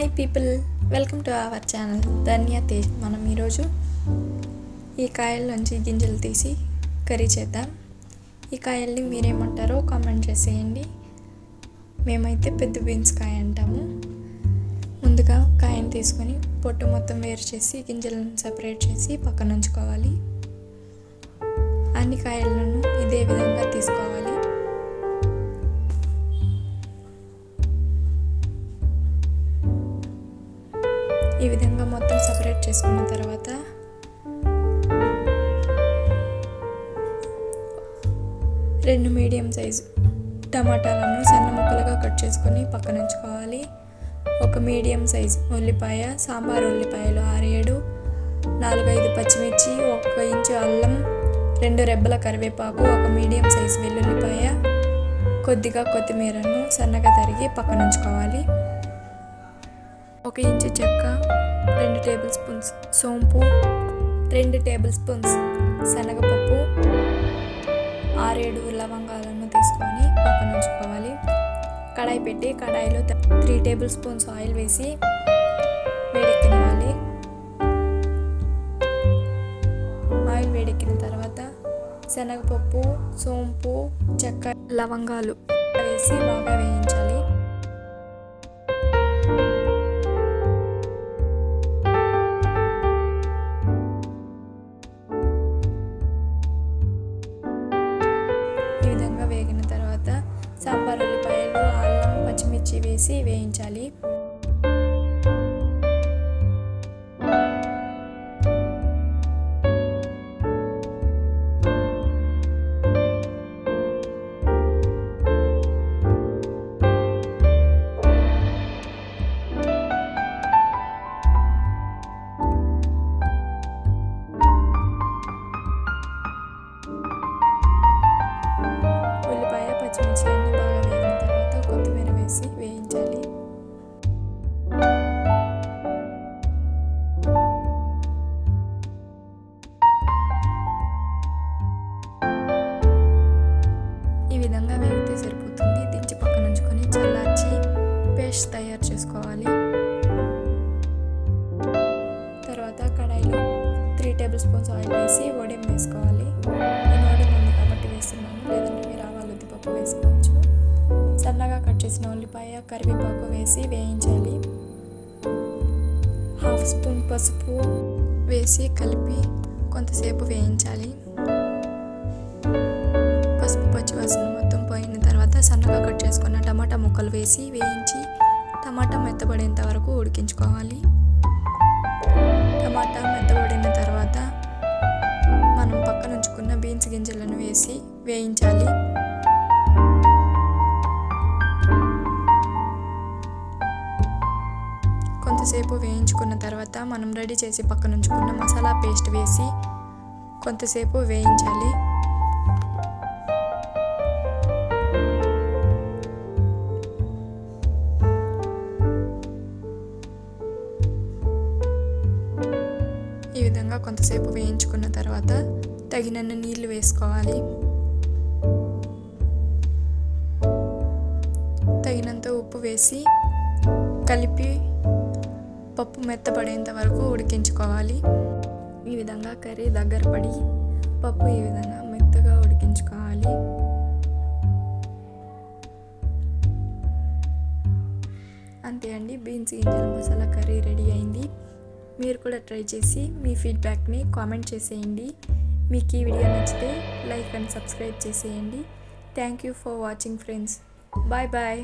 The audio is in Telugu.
Hi people, welcome to our channel Dhanya Tej. మనం ఈరోజు ఈ కాయల్లోంచి గింజలు తీసి కర్రీ చేద్దాం. ఈ కాయల్ని మీరేమంటారో కామెంట్ చేసేయండి. మేమైతే పెద్ద బీన్స్ కాయ అంటాము. ముందుగా కాయని తీసుకొని పొట్టు మొత్తం వేరు చేసి గింజలను సపరేట్ చేసి పక్కన ఉంచుకోవాలి. అన్ని కాయలను ఇదే విధంగా తీసుకోవాలి. ఈ విధంగా మొత్తం సపరేట్ చేసుకున్న తర్వాత రెండు మీడియం సైజు టమాటాలను సన్న ముక్కలుగా కట్ చేసుకొని పక్కన ఉంచుకోవాలి. ఒక మీడియం సైజు ఉల్లిపాయ, సాంబార్ ఉల్లిపాయలు 6-7, 4-5 పచ్చిమిర్చి, 1 ఇంచు అల్లం, 2 రెబ్బల కరివేపాకు, ఒక మీడియం సైజు వెల్లుల్లిపాయ, కొద్దిగా కొత్తిమీరను సన్నగా తరిగి పక్కన ఉంచుకోవాలి. 1 ఇంచు చెక్క, 2 టేబుల్ స్పూన్స్ సోంపు, 2 టేబుల్ స్పూన్స్ శనగపప్పు, 6-7 లవంగాలను తీసుకొని పక్కన ఉంచుకోవాలి. కడాయి పెట్టి కడాయిలో 3 టేబుల్ స్పూన్స్ ఆయిల్ వేసి వేడెక్కనివ్వాలి. ఆయిల్ వేడెక్కిన తర్వాత శనగపప్పు, సోంపు, చెక్క, లవంగాలు వేసి బాగా వేయించాలి. ఈ విధంగా వేగిన తర్వాత సాంబార్ ఉల్లిపాయలు, అల్లం, పచ్చిమిర్చి వేసి వేయించాలి. పచ్చిమిర్చి అన్నీ బాగా వేగిన తర్వాత కొత్తిమీర వేసి వేయించాలి. ఈ విధంగా వేగితే సరిపోతుంది. దించి పక్కన ఉంచుకొని చల్లార్చి పేస్ట్ తయారు చేసుకోవాలి. తర్వాత కడాయిలో 3 టేబుల్ స్పూన్స్ ఆయిల్ వేసి వడియం వేసుకోవాలి. నేను వడియం ఉంది కాబట్టి వేస్తున్నాను, లేదంటే మీరు ఆవాలు ఉద్దిపప్పు వేసుకోవచ్చు. సన్నగా కట్ చేసిన ఉల్లిపాయ, కరివేపాకు వేసి వేయించాలి. 1/2 స్పూన్ పసుపు వేసి కలిపి కొంతసేపు వేయించాలి. పసుపు పచ్చివాసన మొత్తం పోయిన తర్వాత సన్నగా కట్ చేసుకున్న టమాటా ముక్కలు వేసి వేయించి టమాటా మెత్తబడేంత వరకు ఉడికించుకోవాలి. టమాటా మెత్తబడిన తర్వాత మనం పక్కన ఉంచుకున్న బీన్స్ గింజలను వేసి వేయించాలి. కొంతసేపు వేయించుకున్న తర్వాత మనం రెడీ చేసి పక్కన ఉంచుకున్న మసాలా పేస్ట్ వేసి కొంతసేపు వేయించాలి. ఈ విధంగా కొంతసేపు వేయించుకున్న తర్వాత తగినన్ని నీళ్లు వేసుకోవాలి. తగినంత ఉప్పు వేసి కలిపి పప్పు మెత్తపడేంత వరకు ఉడికించుకోవాలి. ఈ విధంగా కర్రీ దగ్గర పడి పప్పు ఈ విధంగా మెత్తగా ఉడికించుకోవాలి. అంతే అండి, బీన్స్ గింజల మసాలా కర్రీ రెడీ అయింది. మీరు కూడా ట్రై చేసి మీ ఫీడ్బ్యాక్ని కామెంట్ చేసేయండి. మీకు ఈ వీడియో నచ్చితే లైక్ అండ్ సబ్స్క్రైబ్ చేసేయండి. Thank you for watching friends. Bye bye.